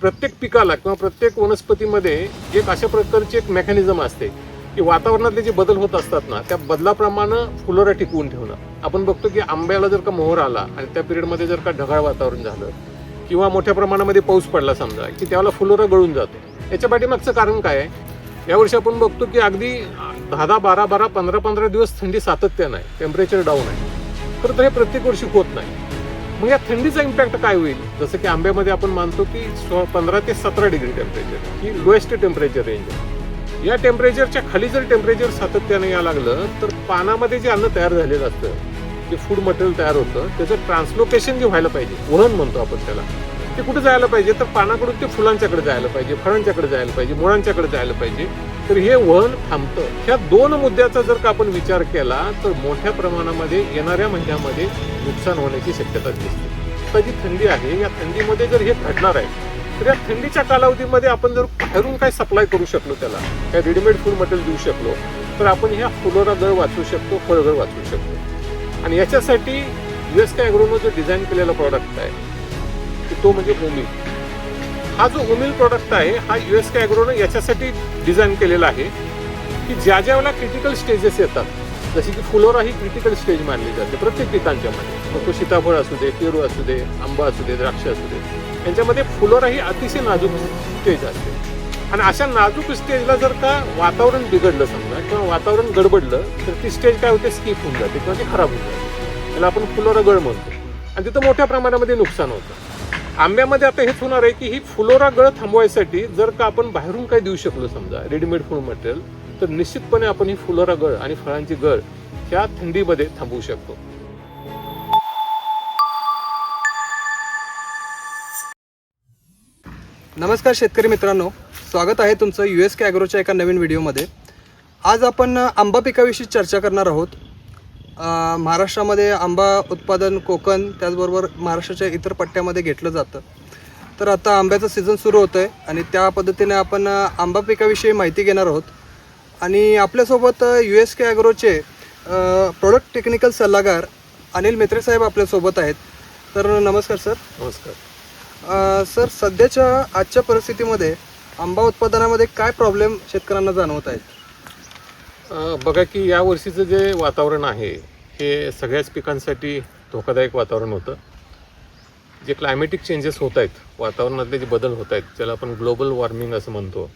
प्रत्येक पिकाला किंवा प्रत्येक वनस्पतीमध्ये एक अशा प्रकारची एक मेकॅनिझम असते की वातावरणातले जे बदल होत असतात ना, त्या बदलाप्रमाणे फुलोरा टिकवून ठेवणं. आपण बघतो की आंब्याला जर का मोहर आला आणि त्या पिरियडमध्ये जर का ढगाळ वातावरण झालं किंवा मोठ्या प्रमाणामध्ये पाऊस पडला समजा, की त्यावेळेला फुलोरा गळून जातो. याच्या पाठीमागचं कारण काय आहे? यावर्षी आपण बघतो की अगदी 10-10, 12-12, 15-15 दिवस थंडी सातत्यानं आहे, टेम्परेचर डाऊन आहे. खरं तर हे प्रत्येक वर्षी होत नाही. मग या थंडीचा इम्पॅक्ट काय होईल? जसं की आंब्यामध्ये आपण मानतो की 15 ते 17 डिग्री टेम्परेचर ही लोएस्ट टेम्परेचर रेंज आहे. या टेम्परेचरच्या खाली जर टेम्परेचर सातत्याने यायला लागलं तर पानामध्ये जे अन्न तयार झालेलं असतं, जे फूड मटेरियल तयार होतं, त्याचं ट्रान्सलोकेशन जे व्हायला पाहिजे, वहन म्हणतो आपण त्याला, ते कुठे जायला पाहिजे? तर पानाकडून ते फुलांच्याकडे जायला पाहिजे, फळांच्याकडे जायला पाहिजे, मुळांच्याकडे जायला पाहिजे. तर हे वहन थांबतं. ह्या दोन मुद्द्याचा जर का आपण विचार केला तर मोठ्या प्रमाणामध्ये येणाऱ्या महिन्यामध्ये नुकसान होण्याची शक्यता दिसते. आता जी थंडी आहे, या थंडीमध्ये जर हे घडणार आहे तर या थंडीच्या कालावधीमध्ये आपण जर बाहेरून काय सप्लाय करू शकलो, त्याला काय रेडीमेड फूड मटेरियल देऊ शकलो, तर आपण ह्या फुलोरा गळ वाचवू शकतो, फळगळ वाचवू शकतो. आणि याच्यासाठी USK ॲग्रोनं जो डिझाईन केलेला प्रॉडक्ट आहे तो म्हणजे ओमिल. हा जो ओमिल प्रॉडक्ट आहे हा USK ॲग्रोनं याच्यासाठी डिझाईन केलेला आहे की ज्या वेळेला क्रिटिकल स्टेजेस येतात, जशी की फुलोरा ही क्रिटिकल स्टेज मानली जाते प्रत्येक पिकांच्या मध्ये, मग तो सीताफळ असू दे, पेरू असू दे, आंबा असू दे, द्राक्ष असू दे, यांच्यामध्ये फुलोरा ही अतिशय नाजूक स्टेज असते. आणि अशा नाजूक स्टेजला जर का वातावरण बिघडलं समजा किंवा वातावरण गडबडलं तर ती स्टेज काय होते? स्किप होऊन जाते किंवा ती खराब होऊन जाते. त्याला आपण फुलोरा गळ म्हणतो आणि तिथं मोठ्या प्रमाणामध्ये नुकसान होतं. आंब्यामध्ये आता हेच होणार आहे की ही फुलोरा गळ थांबवायसाठी जर का आपण बाहेरून काय देऊ शकलो समजा रेडीमेड फूड मटेरियल, तर निश्चितपणे आपण ही फुलोरा गळ आणि फळांची गळ ह्या थंडीमध्ये थांबवू शकतो. नमस्कार शेतकरी मित्रांनो, स्वागत आहे तुमचं USK ॲग्रोच्या एका नवीन व्हिडिओमध्ये. आज आपण आंबा पिकाविषयी चर्चा करणार आहोत. महाराष्ट्रामध्ये आंबा उत्पादन कोकण त्याचबरोबर महाराष्ट्राच्या इतर पट्ट्यामध्ये घेतलं जातं. तर आता आंब्याचं सीझन सुरू होतं आहे आणि त्या पद्धतीने आपण आंबा पिकाविषयी माहिती घेणार आहोत. आणि आपल्यासोबत USK ॲग्रोचे प्रोडक्ट टेक्निकल सल्लागार अनिल मेत्रे साहेब आपल्यासोबत आहेत. तर नमस्कार सर. नमस्कार सर, सध्याच्या आजच्या परिस्थितीमध्ये आंबा उत्पादनामध्ये काय प्रॉब्लेम शेतकऱ्यांना जाणवत आहेत? बघा की या वर्षीचं जे वातावरण आहे हे सगळ्याच पिकांसाठी धोकादायक वातावरण होतं. जे क्लायमेटिक चेंजेस होत आहेत, वातावरणातले जे बदल होत आहेत, ज्याला आपण ग्लोबल वॉर्मिंग असं म्हणतो,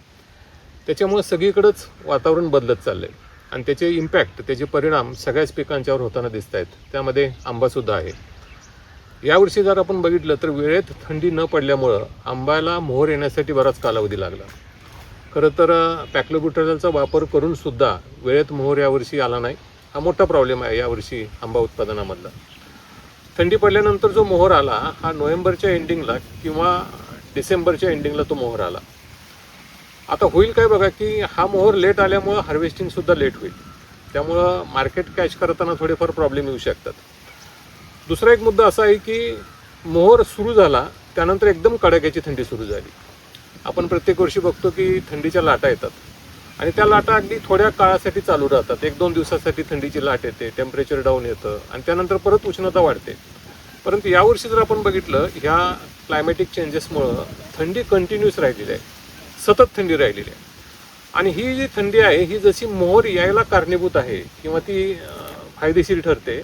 त्याच्यामुळे सगळीकडंच वातावरण बदलत चाललं आहे आणि त्याचे इम्पॅक्ट, त्याचे परिणाम सगळ्याच पिकांच्यावर होताना दिसत आहेत. त्यामध्ये आंबासुद्धा आहे. यावर्षी जर आपण बघितलं तर वेळेत थंडी न पडल्यामुळं आंब्याला मोहर येण्यासाठी बराच कालावधी लागला. खरं तर पॅक्लोब्युटॅनॉलचा वापर करून सुद्धा वेळेत मोहर यावर्षी आला नाही. हा मोठा प्रॉब्लेम आहे यावर्षी आंबा उत्पादनामधला. थंडी पडल्यानंतर जो मोहर आला हा नोव्हेंबरच्या एंडिंगला किंवा डिसेंबरच्या एंडिंगला तो मोहर आला. आता होईल काय बघा की हा मोहर लेट आल्यामुळं हार्वेस्टिंगसुद्धा लेट होईल. त्यामुळं मार्केट कॅच करताना थोडेफार प्रॉब्लेम येऊ शकतात. दुसरा एक मुद्दा असा आहे की मोहर सुरू झाला त्यानंतर एकदम कडाक्याची थंडी सुरू झाली. आपण प्रत्येक वर्षी बघतो की थंडीच्या लाटा येतात आणि त्या लाटा अगदी थोड्या काळासाठी चालू राहतात. 1-2 दिवसासाठी थंडीची लाट येते, टेम्परेचर डाऊन येतं आणि त्यानंतर परत उष्णता वाढते. परंतु यावर्षी जर आपण बघितलं ह्या क्लायमॅटिक चेंजेसमुळं थंडी कंटिन्यूस राहिलेली आहे, सतत थंडी राहिलेली आहे. आणि ही जी थंडी आहे ही जशी मोहर यायला कारणीभूत आहे किंवा ती फायदेशीर ठरते,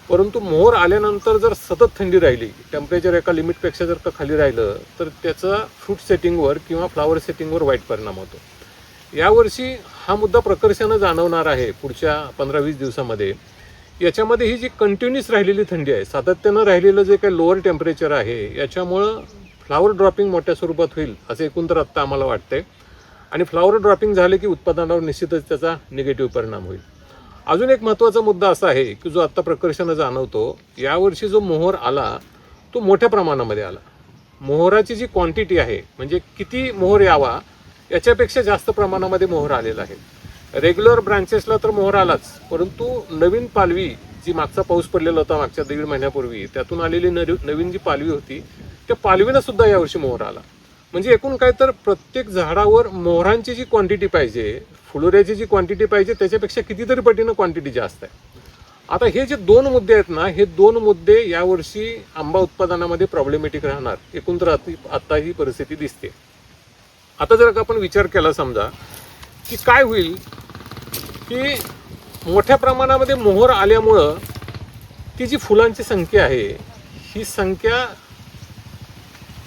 परंतु मोहर आल्यानंतर जर सतत थंडी राहिली, टेम्परेचर एका लिमिटपेक्षा जर का खाली राहिलं तर त्याचा फ्रूट सेटिंगवर किंवा फ्लावर सेटिंगवर वाईट परिणाम होतो. यावर्षी हा मुद्दा प्रकर्षानं जाणवणार आहे पुढच्या 15-20 दिवसामध्ये. याच्यामध्ये ही जी कंटिन्यूस राहिलेली थंडी आहे, सातत्यानं राहिलेलं जे काही लोअर टेम्परेचर आहे, याच्यामुळं फ्लावर ड्रॉपिंग मोठ्या स्वरूपात होईल असं एकूण तर आत्ता आम्हाला वाटतंय. आणि फ्लावर ड्रॉपिंग झाले की उत्पादनावर निश्चितच त्याचा निगेटिव्ह परिणाम होईल. अजून एक महत्त्वाचा मुद्दा असा आहे की जो आत्ता प्रकर्षानं जाणवतो, यावर्षी जो मोहर आला तो मोठ्या प्रमाणामध्ये आला. मोहराची जी क्वांटिटी आहे, म्हणजे किती मोहर यावा याच्यापेक्षा जास्त प्रमाणामध्ये मोहर आलेला आहे. रेग्युलर ब्रांचेसला तर मोहर आलाच, परंतु नवीन पालवी जी मागचा पाऊस पडलेला होता मागच्या 1.5 महिन्यापूर्वी, त्यातून आलेली नवीन जी पालवी होती त्या पालवीनं सुद्धा यावर्षी मोहर आला. म्हणजे एकूण काय तर प्रत्येक झाडावर मोहरांची जी क्वांटिटी पाहिजे, फुलोऱ्याची जी क्वांटिटी पाहिजे त्याच्यापेक्षा कितीतरी पटीनं क्वांटिटी जास्त आहे. आता हे जे दोन मुद्दे आहेत ना, हे दोन मुद्दे यावर्षी आंबा उत्पादनामध्ये प्रॉब्लेमॅटिक राहणार, एकूण तर आता ही परिस्थिती दिसते. आता जर का आपण विचार केला समजा की काय होईल की मोठ्या प्रमाणामध्ये मोहर आल्यामुळं ती जी फुलांची संख्या आहे ही संख्या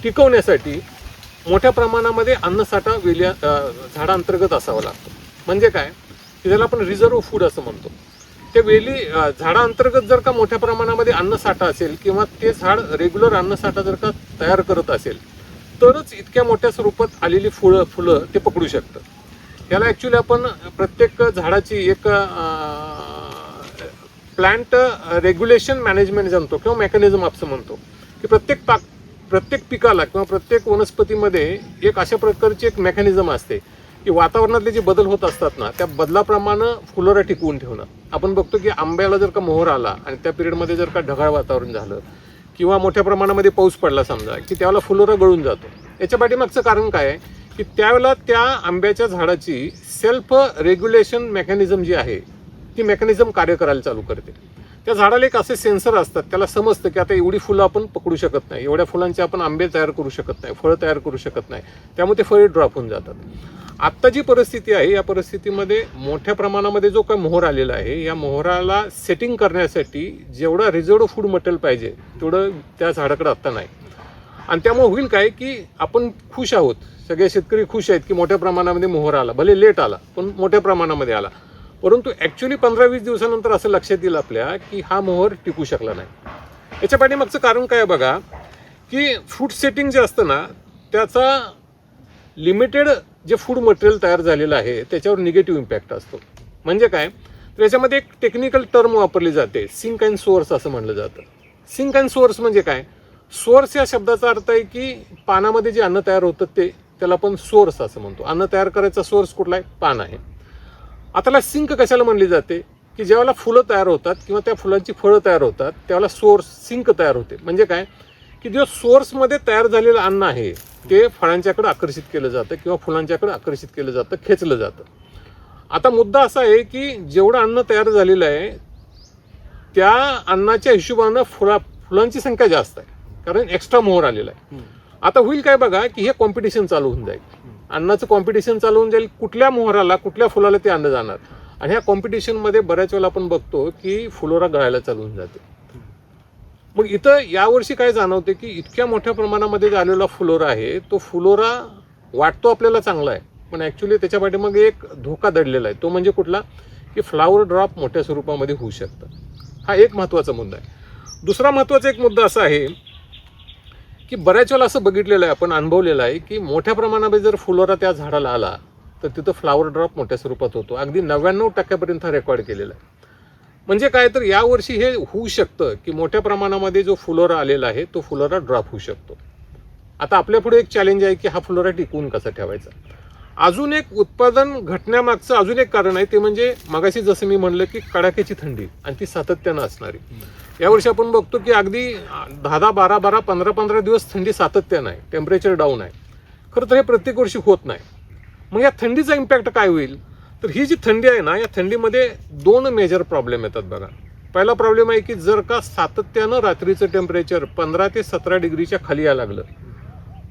टिकवण्यासाठी मोठ्या प्रमाणामध्ये अन्नसाठा झाडांतर्गत असावा लागतो. म्हणजे काय की ज्याला आपण रिझर्व्ह फूड असं म्हणतो. ते झाडांतर्गत जर का मोठ्या प्रमाणामध्ये अन्नसाठा असेल किंवा ते झाड रेग्युलर अन्नसाठा जर का तयार करत असेल तरच इतक्या मोठ्या स्वरूपात आलेली फुलं ते पकडू शकतं. याला ॲक्च्युली आपण प्रत्येक झाडाची एक प्लांट रेग्युलेशन मॅनेजमेंट जाणतो किंवा मेकॅनिझम असं म्हणतो की प्रत्येक पिकाला किंवा प्रत्येक वनस्पतीमध्ये एक अशा प्रकारची एक मेकॅनिझम असते की वातावरणातले जे बदल होत असतात ना त्या बदलाप्रमाणे फुलोरा टिकवून ठेवणं. आपण बघतो की आंब्याला जर का मोहर आला आणि त्या पिरियडमध्ये जर का ढगाळ वातावरण झालं किंवा मोठ्या प्रमाणामध्ये पाऊस पडला समजा की त्यावेळेला फुलोरा गळून जातो. याच्या पाठीमागचं कारण काय आहे की त्यावेळेला त्या आंब्याच्या झाडाची सेल्फ रेग्युलेशन मेकॅनिझम जी आहे ती मेकॅनिझम कार्य करायला चालू करते. त्या झाडाला एक असे सेन्सर असतात, त्याला समजतं की आता एवढी फुलं आपण पकडू शकत नाही, एवढ्या फुलांचे आपण आंबे तयार करू शकत नाही, फळं तयार करू शकत नाही, त्यामुळे ते फळे ड्रॉप होऊन जातात. आत्ता जी परिस्थिती आहे या परिस्थितीमध्ये मोठ्या प्रमाणामध्ये जो काही मोहर आलेला आहे या मोहराला सेटिंग करण्यासाठी जेवढं रिझर्व्ह फूड मटेरियल पाहिजे तेवढं त्या झाडाकडे आत्ता नाही. आणि त्यामुळे होईल काय की आपण खुश आहोत, सगळे शेतकरी खुश आहेत की मोठ्या प्रमाणामध्ये मोहर आला, भले लेट आला पण मोठ्या प्रमाणामध्ये आला. परंतु ॲक्च्युली 15-20 दिवसानंतर असं लक्षात येईल आपल्या की हा मोहर टिकू शकला नाही. याच्या पाठीमागचं कारण काय बघा की फूड सेटिंग जे असतं ना त्याचा लिमिटेड जे फूड मटेरियल तयार झालेलं आहे त्याच्यावर निगेटिव्ह इम्पॅक्ट असतो. म्हणजे काय तर याच्यामध्ये एक टेक्निकल टर्म वापरली जाते, सिंक अँड सोर्स असं म्हणलं जातं. सिंक अँड सोर्स म्हणजे काय, सोर्स या शब्दाचा अर्थ आहे की पानामध्ये जे अन्न तयार होतं त्याला आपण सोर्स असं म्हणतो. अन्न तयार करायचा सोर्स कुठला आहे, पान आहे. आता सिंक कशाला म्हणली जाते की ज्यावेळेला फुलं तयार होतात किंवा त्या फुलांची फळं तयार होतात त्यावेळेला सोर्स सिंक तयार होते. म्हणजे काय की जो सोर्समध्ये तयार झालेलं अन्न आहे ते फळांच्याकडे आकर्षित केलं जातं किंवा फुलांच्याकडे आकर्षित केलं जातं, खेचलं जातं. आता मुद्दा असा आहे की जेवढं अन्न तयार झालेलं आहे त्या अन्नाच्या हिशोबानं फुलांची संख्या जास्त आहे कारण एक्स्ट्रा मोहर आलेला आहे. आता होईल काय बघा की हे कॉम्पिटिशन चालू होऊन जाईल, अन्नाचं कॉम्पिटिशन चालू होऊन जाईल, कुठल्या मोहराला कुठल्या फुलाला ते अन्न जाणार. आणि ह्या कॉम्पिटिशनमध्ये बऱ्याच वेळेला आपण बघतो की फुलोरा गळायला चालू होऊन जाते. मग इथं यावर्षी काय जाणवते की इतक्या मोठ्या प्रमाणामध्ये झालेला फुलोरा आहे तो फुलोरा वाटतो आपल्याला चांगला आहे पण ॲक्च्युली त्याच्या पाठीमागे एक धोका दडलेला आहे. तो म्हणजे कुठला की फ्लावर ड्रॉप मोठ्या स्वरूपामध्ये होऊ शकतं. हा एक महत्त्वाचा मुद्दा आहे. दुसरा महत्त्वाचा एक मुद्दा असा आहे की बऱ्याच वेळेला असं बघितलेलं आहे, आपण अनुभवलेलं आहे की मोठ्या प्रमाणामध्ये जर फुलोरा त्या झाडाला आला तर तिथं फ्लावर ड्रॉप मोठ्या स्वरूपात होतो. अगदी 99% रेकॉर्ड केलेला आहे. म्हणजे काय तर यावर्षी हे होऊ शकतं की मोठ्या प्रमाणामध्ये जो फुलोरा आलेला आहे तो फुलोरा ड्रॉप होऊ शकतो. आता आपल्यापुढे एक चॅलेंज आहे की हा फुलोरा टिकवून कसा ठेवायचा. अजून एक उत्पादन घटण्यामागचं अजून एक कारण आहे ते म्हणजे मगाशी जसं मी म्हणलं की कडाक्याची थंडी आणि ती सातत्यानं असणारी. यावर्षी आपण बघतो की अगदी 10-10, 12-12, 15-15 दिवस थंडी सातत्यानं आहे, टेम्परेचर डाऊन आहे. खरं तर हे प्रत्येक वर्षी होत नाही. मग या थंडीचा इम्पॅक्ट काय होईल तर ही जी थंडी आहे ना या थंडीमध्ये 2 मेजर प्रॉब्लेम येतात बघा. पहिला प्रॉब्लेम आहे की जर का सातत्यानं रात्रीचं टेम्परेचर 15 ते 17 डिग्रीच्या खाली यायला लागलं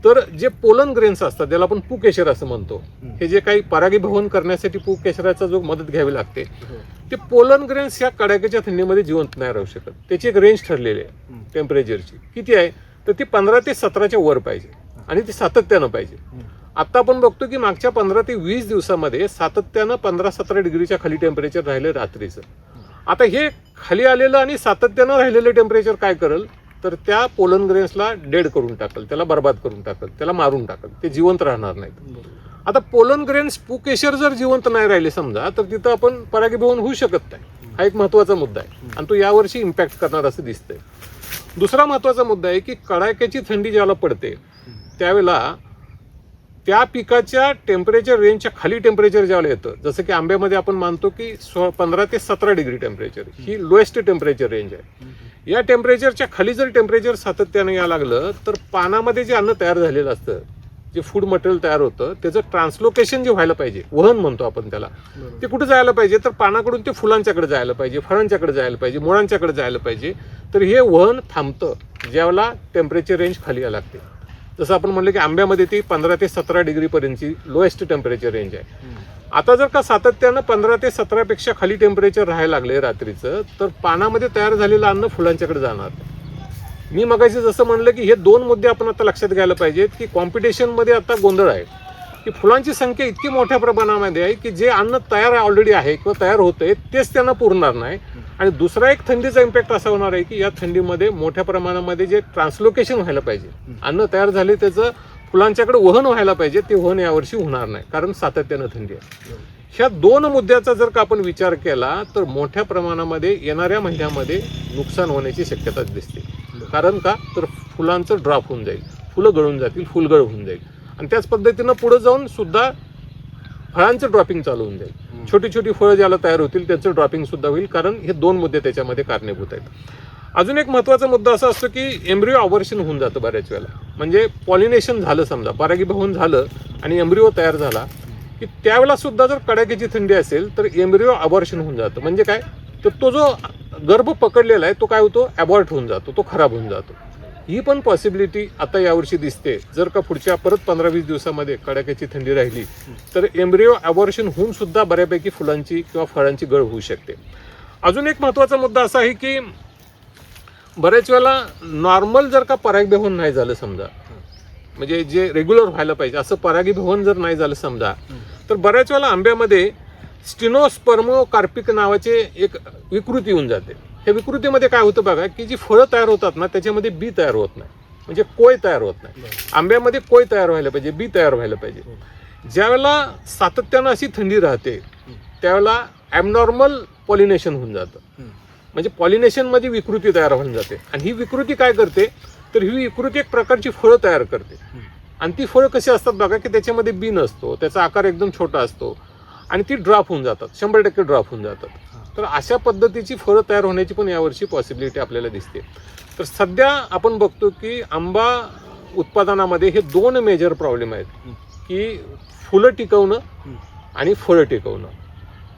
तर जे पोलन ग्रेन्स असतात ज्याला आपण पुकेशर असं म्हणतो, हे जे काही परागीभवन करण्यासाठी पुकेशराचा जो मदत घ्यावी लागते ते पोलन ग्रेन्स या कडाक्याच्या थंडीमध्ये जिवंत नाही राहू शकत. त्याची एक रेंज ठरलेली आहे टेम्परेचरची. किती आहे तर ती 15 ते 17च्या वर पाहिजे आणि ती सातत्यानं पाहिजे. आता आपण बघतो की मागच्या 15 ते 20 दिवसामध्ये सातत्यानं 15-17 डिग्रीच्या खाली टेम्परेचर राहिलं रात्रीचं. आता हे खाली आलेलं आणि सातत्यानं राहिलेलं टेम्परेचर काय करेल तर त्या पोलन ग्रेन्सला डेड करून टाकल, त्याला बर्बाद करून टाकल, त्याला मारून टाकल, ते जिवंत राहणार नाहीत. आता पोलन ग्रेन्स पुकेशर जर जिवंत नाही राहिले समजा तर तिथं आपण परागीभवन होऊ शकत नाही. हा एक महत्त्वाचा मुद्दा आहे आणि तो यावर्षी इम्पॅक्ट करणार असं दिसतंय. दुसरा महत्त्वाचा मुद्दा आहे की कडाक्याची थंडी ज्यावेळेला पडते त्यावेळेला त्या पिकाच्या टेम्परेचर रेंजच्या खाली टेम्परेचर ज्यावेळेला येतं, जसं की आंब्यामध्ये आपण मानतो की 15 ते 17 डिग्री टेम्परेचर ही लोएस्ट टेम्परेचर रेंज आहे. या टेम्परेचरच्या खाली जर टेम्परेचर सातत्यानं यायला लागलं तर पानामध्ये जे अन्न तयार झालेलं असतं जे फूड मटेरियल तयार होतं त्याचं ट्रान्सलोकेशन जे व्हायला पाहिजे, वहन म्हणतो आपण त्याला, ते कुठे जायला पाहिजे तर पानाकडून ते फुलांच्याकडे जायला पाहिजे, फळांच्याकडे जायला पाहिजे, मुळांच्याकडे जायला पाहिजे. तर हे वहन थांबतं ज्यावेळेला टेम्परेचर रेंज खाली यायला लागते. जसं आपण म्हणलं की आंब्यामध्ये ती 15 ते 17 डिग्रीपर्यंतची लोएस्ट टेम्परेचर रेंज आहे. आता जर का सातत्यानं 15 ते 17 पेक्षा खाली टेम्परेचर राहायला लागले रात्रीचं, तर पानामध्ये तयार झालेलं अन्न फुलांच्याकडे जाणार. मी मगाशी जसं म्हणलं की हे दोन मुद्दे आपण आता लक्षात घ्यायला पाहिजेत की कॉम्पिटिशनमध्ये आता गोंधळ आहे की फुलांची संख्या इतकी मोठ्या प्रमाणामध्ये आहे की जे अन्न तयार ऑलरेडी आहे किंवा तयार होतंय तेच त्यांना पुरणार नाही. आणि दुसरा एक थंडीचा इम्पॅक्ट असा होणार आहे की या थंडीमध्ये मोठ्या प्रमाणामध्ये जे ट्रान्सलोकेशन व्हायला पाहिजे, अन्न तयार झाले त्याचं फुलांच्याकडे वहन व्हायला पाहिजे, ते वहन यावर्षी होणार नाही कारण सातत्यानं थंडी आहे. ह्या दोन मुद्द्याचा जर का आपण विचार केला तर मोठ्या प्रमाणामध्ये येणाऱ्या महिन्यामध्ये नुकसान होण्याची शक्यता दिसते. कारण का तर फुलांचं ड्रॉप होऊन जाईल, फुलं गळून जातील, फुलगळ होऊन जाईल आणि त्याच पद्धतीनं पुढे जाऊन सुद्धा फळांचं ड्रॉपिंग चालू होऊन जाईल. छोटी छोटी फळं ज्याला तयार होतील त्यांचं ड्रॉपिंग सुद्धा होईल कारण हे दोन मुद्दे त्याच्यामध्ये कारणीभूत आहेत. अजून एक महत्त्वाचा मुद्दा असा असतो की एम्ब्रिओ अवर्शन होऊन जातं बऱ्याच वेळेला. म्हणजे पॉलिनेशन झालं, समजा परागीभवन झालं आणि एम्ब्रिओ तयार झाला की त्यावेळेला सुद्धा जर कडाक्याची थंडी असेल तर एम्ब्रिओ अबॉर्शन होऊन जातं. म्हणजे काय तर तो जो गर्भ पकडलेला आहे तो काय होतो, ॲबॉर्ट होऊन जातो, तो खराब होऊन जातो. ही पण पॉसिबिलिटी आता यावर्षी दिसते. जर का पुढच्या परत 15-20 दिवसामध्ये कडाक्याची थंडी राहिली तर एम्ब्रिओ अबॉर्शन होऊन सुद्धा बऱ्यापैकी फुलांची किंवा फळांची गळ होऊ शकते. अजून एक महत्त्वाचा मुद्दा असा आहे की बऱ्याच वेळेला नॉर्मल जर का परागीभवन नाही झालं समजा, म्हणजे जे रेग्युलर व्हायला पाहिजे असं परागीभवन जर नाही झालं समजा, तर बऱ्याच वेळेला आंब्यामध्ये स्टिनोस्पर्मोकार्पिक नावाचे एक विकृती येऊन जाते. ह्या विकृतीमध्ये काय होतं बघा की जी फळं तयार होतात ना त्याच्यामध्ये बी तयार होत नाही, म्हणजे कोय तयार होत नाही. आंब्यामध्ये कोय तयार व्हायला पाहिजे, बी तयार व्हायला पाहिजे. ज्यावेळेला सातत्यानं अशी थंडी राहते त्यावेळेला ॲबनॉर्मल पॉलिनेशन होऊन जातं. म्हणजे पॉलिनेशनमध्ये विकृती तयार होऊन जाते आणि ही विकृती काय करते तर ही विकृती एक प्रकारची फळं तयार करते. आणि ती फळं कशी असतात बघा की त्याच्यामध्ये बी नसतो, त्याचा आकार एकदम छोटा असतो आणि ती ड्रॉप होऊन जातात, 100% ड्रॉप होऊन जातात. तर अशा पद्धतीची फळं तयार होण्याची पण यावर्षी पॉसिबिलिटी आपल्याला दिसते. तर सध्या आपण बघतो की आंबा उत्पादनामध्ये हे दोन मेजर प्रॉब्लेम आहेत की फुलं टिकवणं आणि फळं टिकवणं.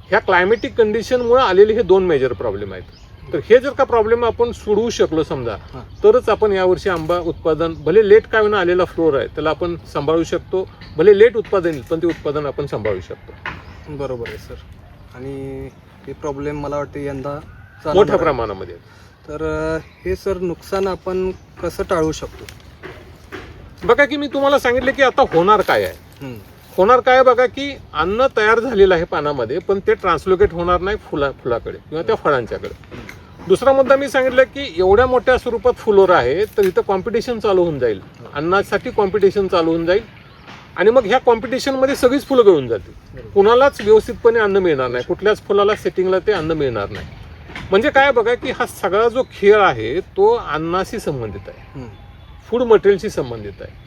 ह्या क्लायमेटिक कंडिशनमुळे आलेले हे दोन मेजर प्रॉब्लेम आहेत. तर हे जर का प्रॉब्लेम आपण सोडवू शकलो समजा तरच आपण यावर्षी आंबा उत्पादन, भले लेट काय होणं आलेला फ्लोर आहे त्याला आपण सांभाळू शकतो, भले लेट उत्पादन येईल पण ते उत्पादन आपण सांभाळू शकतो. बरोबर आहे सर. आणि हे प्रॉब्लेम मला वाटते यंदा मोठ्या प्रमाणामध्ये. तर हे सर नुकसान आपण कसं टाळू शकतो? बघा की मी तुम्हाला सांगितलं की आता होणार काय आहे. होणार काय बघा की अन्न तयार झालेलं आहे पानामध्ये पण ते ट्रान्सलोकेट होणार नाही फुलाकडे किंवा त्या फळांच्याकडे. दुसरा मुद्दा मी सांगितलं की एवढ्या मोठ्या स्वरूपात फुलोर आहे तर इथं कॉम्पिटिशन चालू होऊन जाईल, अन्नासाठी कॉम्पिटिशन चालू होऊन जाईल आणि मग ह्या कॉम्पिटिशनमध्ये सगळीच फुलं गळून जातील. कुणालाच व्यवस्थितपणे अन्न मिळणार नाही, कुठल्याच फुलाला सेटिंगला ते अन्न मिळणार नाही. म्हणजे काय बघा की हा सगळा जो खेळ आहे तो अन्नाशी संबंधित आहे, फूड मटेरियलशी संबंधित आहे,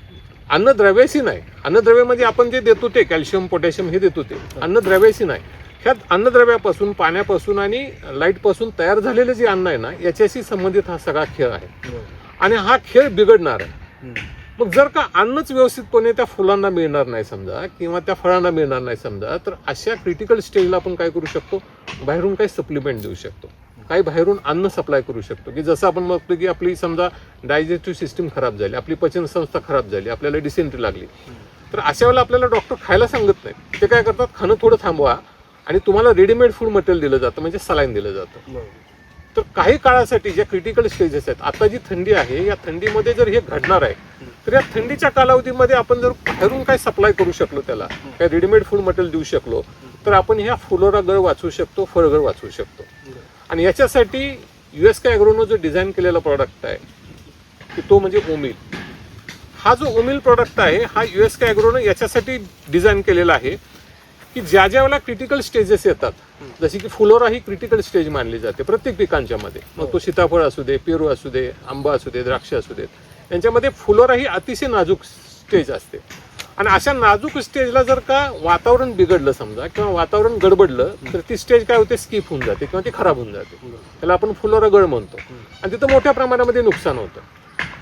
अन्नद्रव्याशी नाही. अन्नद्रव्यामध्ये आपण जे देतो ते कॅल्शियम पोटॅशियम हे देतो ते अन्नद्रव्याशी नाही. ह्यात अन्नद्रव्यापासून, पाण्यापासून आणि लाईटपासून तयार झालेलं जे अन्न आहे ना याच्याशी संबंधित हा सगळा खेळ आहे आणि हा खेळ बिघडणार आहे. मग जर का अन्नच व्यवस्थितपणे त्या फुलांना मिळणार नाही समजा किंवा त्या फळांना मिळणार नाही समजा तर अशा क्रिटिकल स्टेजला आपण काय करू शकतो, बाहेरून काही सप्लिमेंट देऊ शकतो, काही बाहेरून अन्न सप्लाय करू शकतो. की जसं आपण बघतो की आपली समजा डायजेस्टिव्ह सिस्टीम खराब झाली, आपली पचनसंस्था खराब झाली, आपल्याला डिसेंट्री लागली, तर अशा वेळेला आपल्याला डॉक्टर खायला सांगत नाही. ते काय करतात, खाणं थोडं थांबवा आणि तुम्हाला रेडीमेड फूड मटेरियल दिलं जातं, म्हणजे सलाईन दिलं जातं. तर काही काळासाठी ज्या क्रिटिकल स्टेजेस आहेत, आता जी थंडी आहे या थंडीमध्ये जर हे घडणार आहे तर या थंडीच्या कालावधीमध्ये आपण जर बाहेरून काय सप्लाय करू शकलो, त्याला काय रेडीमेड फूड मटेरियल देऊ शकलो तर आपण ह्या फुलोरा गळ वाचवू शकतो, फळगळ वाचवू शकतो. आणि याच्यासाठी USK ॲग्रोनं जो डिझाईन केलेला प्रॉडक्ट आहे की तो म्हणजे ओमिल. हा जो ओमिल प्रॉडक्ट आहे हा USK ॲग्रोनं याच्यासाठी डिझाईन केलेला आहे की ज्या ज्या वेळेला क्रिटिकल स्टेजेस येतात, जशी की फुलोरा ही क्रिटिकल स्टेज मानली जाते प्रत्येक पिकांच्या मध्ये, मग तो सीताफळ असू दे, पेरू असू दे, आंबा असू दे, द्राक्ष असू देत, यांच्यामध्ये फुलोरा ही अतिशय नाजूक स्टेज असते. आणि अशा नाजूक स्टेजला जर का वातावरण बिघडलं समजा किंवा वातावरण गडबडलं तर ती स्टेज काय होते, स्किप होऊन जाते किंवा ती खराब होऊन जाते. त्याला आपण फुलोरा गळ म्हणतो आणि तिथं मोठ्या प्रमाणामध्ये नुकसान होतं.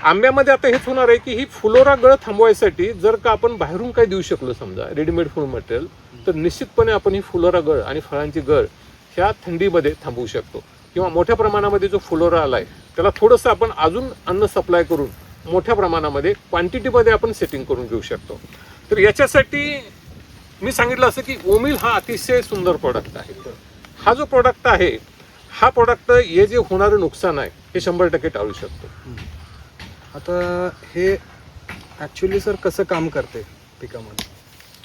आंब्यामध्ये आता हेच होणार आहे की ही फुलोरा गळ थांबवायसाठी जर का आपण बाहेरून काही देऊ शकलो समजा रेडीमेड फूड मटेरियल, तर निश्चितपणे आपण ही फुलोरा गळ आणि फळांची गळ ह्या थंडीमध्ये थांबवू शकतो. किंवा मोठ्या प्रमाणामध्ये जो फुलोरा आलाय त्याला थोडंसं आपण अजून अन्न सप्लाय करून मोठ्या प्रमाणामध्ये क्वांटिटीमध्ये आपण सेटिंग करून घेऊ शकतो. तर याच्यासाठी मी सांगितलं असं की ओमिल हा अतिशय सुंदर प्रोडक्ट आहे. हा जो प्रोडक्ट आहे हा प्रोडक्ट हे जे होणारं नुकसान आहे हे 100% टाळू शकतो. आता हे ॲक्च्युली सर कसं काम करते पिकामध्ये?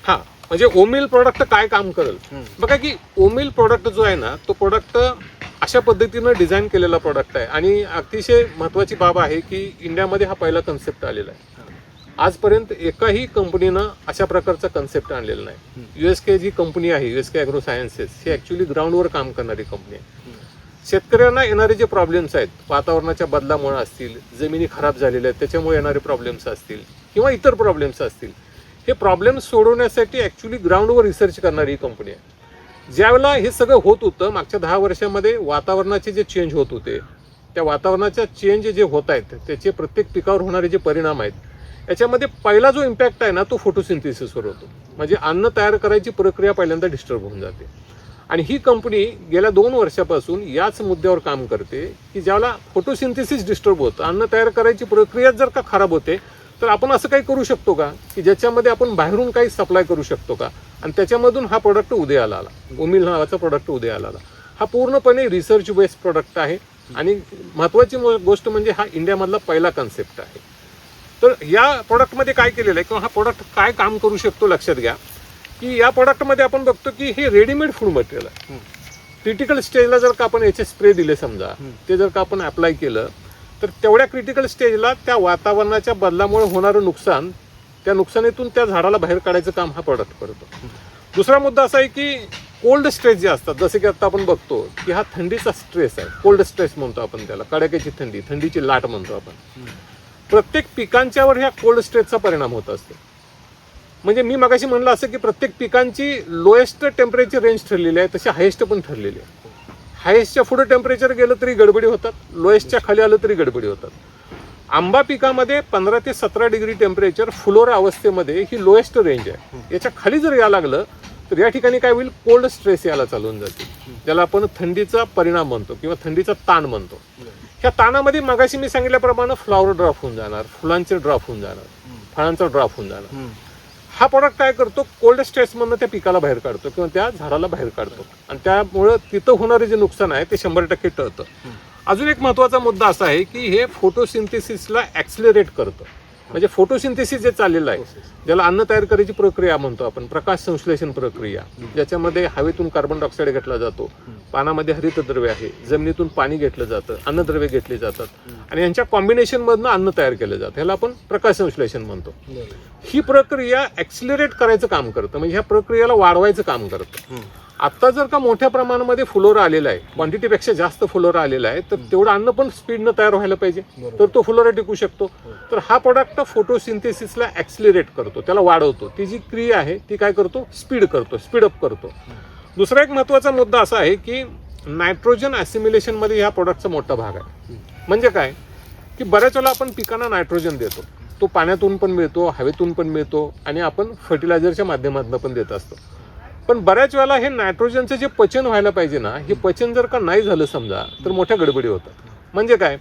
हा म्हणजे ओमिल प्रोडक्ट काय काम करेल बघा की ओमिल प्रोडक्ट जो आहे ना तो प्रोडक्ट अशा पद्धतीनं डिझाईन केलेला प्रोडक्ट आहे आणि अतिशय महत्त्वाची बाब आहे की इंडियामध्ये हा पहिला कन्सेप्ट आलेला आहे. आजपर्यंत एकाही कंपनीनं अशा प्रकारचा कन्सेप्ट आणलेला नाही. USK जी कंपनी आहे USK ॲग्रो सायन्सेस ही ॲक्च्युली ग्राउंडवर काम करणारी कंपनी आहे. शेतकऱ्यांना येणारे जे प्रॉब्लेम्स आहेत वातावरणाच्या बदलामुळे असतील, जमिनी खराब झालेल्या आहेत त्याच्यामुळे येणारे प्रॉब्लेम्स असतील किंवा इतर प्रॉब्लेम्स असतील, हे प्रॉब्लेम्स सोडवण्यासाठी ॲक्च्युली ग्राउंडवर रिसर्च करणारी कंपनी आहे. ज्यावेळेला हे सगळं होत होतं मागच्या 10 वर्षामध्ये वातावरणाचे जे चेंज होत होते त्या वातावरणाच्या चेंज जे होत आहेत त्याचे प्रत्येक पिकावर होणारे जे परिणाम आहेत याच्यामध्ये पहिला जो इम्पॅक्ट आहे ना तो फोटोसिंथेसिसवर होतो. म्हणजे अन्न तयार करायची प्रक्रिया पहिल्यांदा डिस्टर्ब होऊन जाते. आणि ही कंपनी गेल्या 2 वर्षापासून याच मुद्द्यावर काम करते की ज्याला फोटोसिंथेसिस डिस्टर्ब होतं, अन्न तयार करायची प्रक्रिया जर का खराब होते तर आपण असं काही करू शकतो का की ज्याच्यामध्ये आपण बाहेरून काही सप्लाय करू शकतो का, आणि त्याच्यामधून हा प्रोडक्ट उदयाला आला. ओमिल नावाचा प्रोडक्ट उदयाला आला. हा पूर्णपणे रिसर्च बेस्ड प्रोडक्ट आहे आणि महत्त्वाची गोष्ट म्हणजे हा इंडियामधला पहिला कन्सेप्ट आहे. तर या प्रोडक्टमध्ये काय केलेलं आहे किंवा हा प्रोडक्ट काय काम करू शकतो लक्षात घ्या की या प्रोडक्टमध्ये आपण बघतो की हे रेडीमेड फूड मटेरियल आहे. क्रिटिकल स्टेजला जर का आपण याचे स्प्रे दिले समजा, ते जर का आपण अप्लाय केलं तर तेवढ्या क्रिटिकल स्टेजला त्या वातावरणाच्या बदलामुळे होणारं नुकसान, त्या नुकसानीतून त्या झाडाला बाहेर काढायचं काम हा प्रोडक्ट करतो. दुसरा मुद्दा असा आहे की कोल्ड स्ट्रेस जे असतात, जसे की आता आपण बघतो की हा थंडीचा स्ट्रेस आहे, कोल्ड स्ट्रेस म्हणतो आपण त्याला, कडाक्याची थंडी, थंडीची लाट म्हणतो आपण. प्रत्येक पिकांच्यावर ह्या कोल्ड स्ट्रेसचा परिणाम होत असतो. म्हणजे मी मगाशी म्हणलं असं की प्रत्येक पिकांची लोएस्ट टेम्परेचर रेंज ठरलेली आहे, तशी हायेस्ट पण ठरलेली आहे. हायेस्टच्या पुढे टेम्परेचर गेलं तरी गडबडी होतात, लोएस्टच्या खाली आलं तरी गडबडी होतात. आंबा पिकामध्ये 15 ते 17 डिग्री टेम्परेचर फुलोरा अवस्थेमध्ये ही लोएस्ट रेंज आहे. याच्या खाली जर यायला लागलं तर या ठिकाणी काय होईल, कोल्ड स्ट्रेस यायला चालून जाते, ज्याला आपण थंडीचा परिणाम म्हणतो किंवा थंडीचा ताण म्हणतो. ह्या ताणामध्ये मगाशी मी सांगितल्याप्रमाणे फ्लॉवर ड्रॉप होऊन जाणार, फुलांचे ड्रॉप होऊन जाणार, फळांचा ड्रॉप होऊन जाणार. हा प्रोडक्ट काय करतो, कोल्ड स्ट्रेसमधनं त्या पिकाला बाहेर काढतो किंवा त्या झाडाला बाहेर काढतो आणि त्यामुळं तिथं होणारे जे नुकसान आहे ते 100% टळतं. अजून एक महत्त्वाचा मुद्दा असा आहे की हे फोटोसिंथेसिसला ॲक्सिलरेट करतं. म्हणजे फोटोसिंथेसिस जे चाललेलं आहे, ज्याला अन्न तयार करायची प्रक्रिया म्हणतो आपण, प्रकाश संश्लेषण प्रक्रिया, ज्याच्यामध्ये हवेतून कार्बन डायऑक्साईड घेतला जातो, पानामध्ये हरितद्रव्य आहे, जमिनीतून पाणी घेतलं जातं, अन्नद्रव्य घेतली जातात आणि यांच्या कॉम्बिनेशनमधनं अन्न तयार केलं जातं, ह्याला आपण प्रकाश संश्लेषण म्हणतो. ही प्रक्रिया ॲक्सिलरेट करायचं काम करतं, म्हणजे ह्या प्रक्रियेला वाढवायचं काम करतं. आता जर का मोठ्या प्रमाणामध्ये फुलोरा आलेला आहे, क्वांटिटीपेक्षा जास्त फुलोरा आलेला आहे, तर तेवढं अन्न पण स्पीडनं तयार व्हायला पाहिजे, तर तो फुलोरा टिकू शकतो. तर हा प्रोडक्ट फोटोसिंथेसिसला ॲक्सिलरेट करतो, त्याला वाढवतो. ती जी क्रिया आहे ती काय करतो, स्पीड करतो, स्पीडअप करतो. दुसरा एक महत्त्वाचा मुद्दा असा आहे की नायट्रोजन ॲसिम्युलेशनमध्ये ह्या प्रोडक्टचा मोठा भाग आहे. म्हणजे काय की बऱ्याच वेळेला आपण पिकांना नायट्रोजन देतो, तो पाण्यातून पण मिळतो, हवेतून पण मिळतो आणि आपण फर्टिलायझरच्या माध्यमातून पण देत असतो. पण बऱ्याच वेळेला हे नायट्रोजनचं जे पचन व्हायला पाहिजे ना, हे पचन जर का नाही झालं समजा तर मोठ्या गडबडी होतात. म्हणजे काय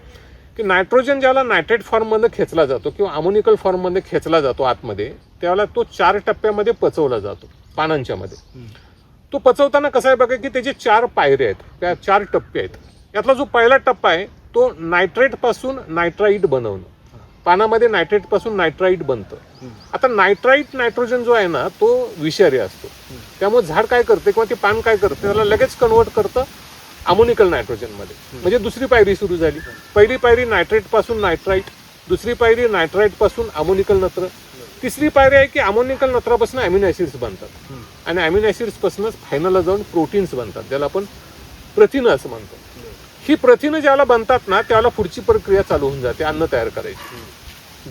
की नायट्रोजन ज्याला नायट्रेट फॉर्ममध्ये खेचला जातो किंवा अमोनिकल फॉर्ममध्ये खेचला जातो आतमध्ये, त्यावेळेला तो 4 टप्प्यामध्ये पचवला जातो पानांच्या मध्ये. तो पचवताना कसा आहे बघा की त्याचे 4 पायऱ्या आहेत, त्या 4 टप्पे आहेत. यातला जो पहिला टप्पा आहे तो नायट्रेटपासून नायट्राईट बनवणं, पानामध्ये नायट्रेटपासून नायट्राईट बनतं. आता नायट्रोजन जो आहे ना तो विषारी असतो, त्यामुळे झाड काय करते किंवा ते पान काय करते, त्याला लगेच कन्वर्ट करतं अमोनिकल नायट्रोजनमध्ये. म्हणजे दुसरी पायरी सुरू झाली. पहिली पायरी नायट्रेटपासून नायट्राईट, दुसरी पायरी नायट्राईटपासून अमोनिकल नत्र, तिसरी पायरी आहे की अमोनिकल नत्रापासून अमिनो ॲसिड्स बनतात आणि अमिनो ॲसिड्सपासूनच फायनलला जाऊन प्रोटीन्स बनतात, ज्याला आपण प्रथिनं असं म्हणतो. ही प्रथिनं ज्याला बनतात ना त्याला पुढची प्रक्रिया चालू होऊन जाते अन्न तयार करायची.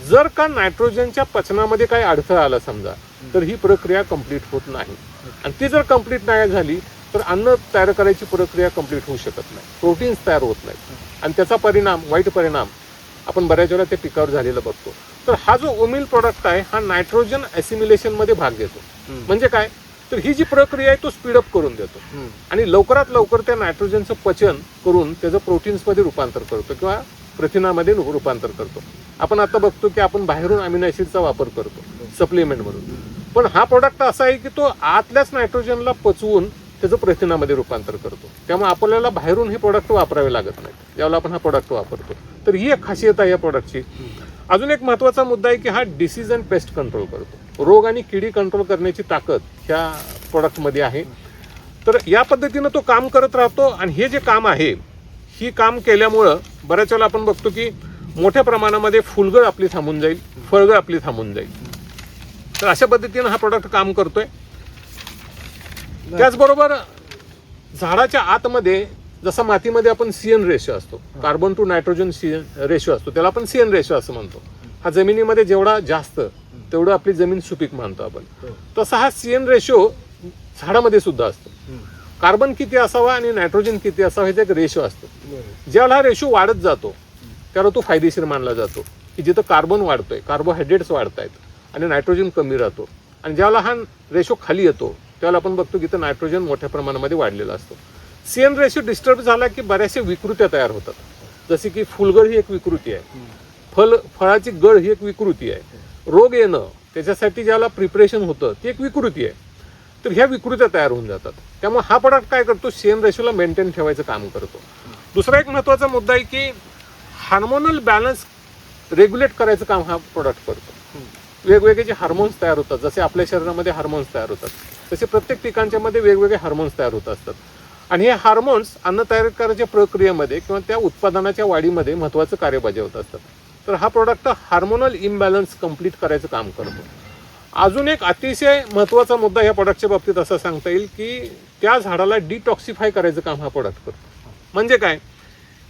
जर का नायट्रोजनच्या पचनामध्ये काही अडथळा आला समजा तर ही प्रक्रिया कंप्लीट होत नाही, आणि ती जर कंप्लीट नाही झाली तर अन्न तयार करायची प्रक्रिया कंप्लीट होऊ शकत नाही, प्रोटीन्स तयार होत नाहीत आणि त्याचा परिणाम, वाईट परिणाम आपण बऱ्याच वेळा ते पिकावर झालेलं बघतो. तर हा जो ओमिल प्रोडक्ट आहे हा नायट्रोजन ॲसिमिलेशनमध्ये भाग घेतो. म्हणजे काय, तर ही जी प्रक्रिया आहे तो स्पीडअप करून देतो आणि लवकरात लवकर त्या नायट्रोजनचं पचन करून त्याचं प्रोटीन्समध्ये रूपांतर करतो किंवा प्रथिनामध्ये रूपांतर करतो. आपण आता बघतो की आपण बाहेरून अमिनो ॲसिडचा वापर करतो सप्लिमेंट म्हणून, पण हा प्रोडक्ट असा आहे की तो आतल्याच नायट्रोजनला पचवून त्याचं प्रथिनामध्ये रूपांतर करतो. त्यामुळे आपल्याला बाहेरून हे प्रोडक्ट वापरावे लागत नाही ज्यावेळेला आपण हा प्रोडक्ट वापरतो. तर ही एक खासियत आहे या प्रोडक्टची. अजून एक महत्त्वाचा मुद्दा आहे की हा डिसीज अँड पेस्ट कंट्रोल करतो. रोग आणि किडी कंट्रोल करण्याची ताकद ह्या प्रोडक्टमध्ये आहे. तर या पद्धतीनं तो काम करत राहतो आणि हे जे काम आहे ही काम केल्यामुळं बऱ्याच वेळेला आपण बघतो की मोठ्या प्रमाणामध्ये फुलगळ आपली थांबून जाईल, फळगळ आपली थांबून जाईल. तर अशा पद्धतीनं हा प्रोडक्ट काम करतोय. त्याचबरोबर झाडाच्या आतमध्ये जसा मातीमध्ये आपण CN रेशो असतो, कार्बन टू नायट्रोजन रेशो असतो, त्याला आपण CN रेशो असं म्हणतो. हा जमिनीमध्ये जेवढा जास्त तेवढं आपली जमीन सुपीक मानतो आपण. तसा हा CN रेशो झाडामध्ये सुद्धा असतो. कार्बन किती असावा आणि नायट्रोजन किती असावा ह्याचा एक रेशो असतो. ज्यावेळेला हा रेशो वाढत जातो त्याला तो फायदेशीर मानला जातो की जिथं कार्बन वाढतोय, कार्बोहायड्रेट्स वाढत आहेत आणि नायट्रोजन कमी राहतो. आणि ज्यावेळेला हा रेशो खाली येतो त्यावेळेला आपण बघतो की इथं नायट्रोजन मोठ्या प्रमाणामध्ये वाढलेला असतो. CN रेशो डिस्टर्ब झाला की बऱ्याचशा विकृत्या तयार होतात. जसे की फुलगळ ही एक विकृती आहे, फळाची गळ ही एक विकृती आहे, रोग येणं त्याच्यासाठी ज्याला प्रिपरेशन होतं ती एक विकृती आहे. तर ह्या विकृत्या तयार होऊन जातात. त्यामुळे हा प्रोडक्ट काय करतो, CN रेशोला मेंटेन ठेवायचं काम करतो. दुसरा एक महत्त्वाचा मुद्दा आहे की हार्मोनल बॅलन्स रेग्युलेट करायचं काम हा प्रोडक्ट करतो. वेगवेगळे जे हार्मोन्स तयार होतात, जसे आपल्या शरीरामध्ये हार्मोन्स तयार होतात तसे प्रत्येक पिकांच्या मध्ये वेगवेगळे हार्मोन्स तयार होत असतात. आणि हे हार्मोन्स अन्न तयार करायच्या प्रक्रियेमध्ये किंवा त्या उत्पादनाच्या वाढीमध्ये महत्त्वाचं कार्य बजावत असतात. तर हा प्रोडक्ट हार्मोनल इम्बॅलन्स कंप्लीट करायचं काम करतो. अजून एक अतिशय महत्त्वाचा मुद्दा या प्रोडक्टच्या बाबतीत असा सांगता येईल की त्या झाडाला डिटॉक्सिफाय करायचं काम हा प्रोडक्ट करतो. म्हणजे काय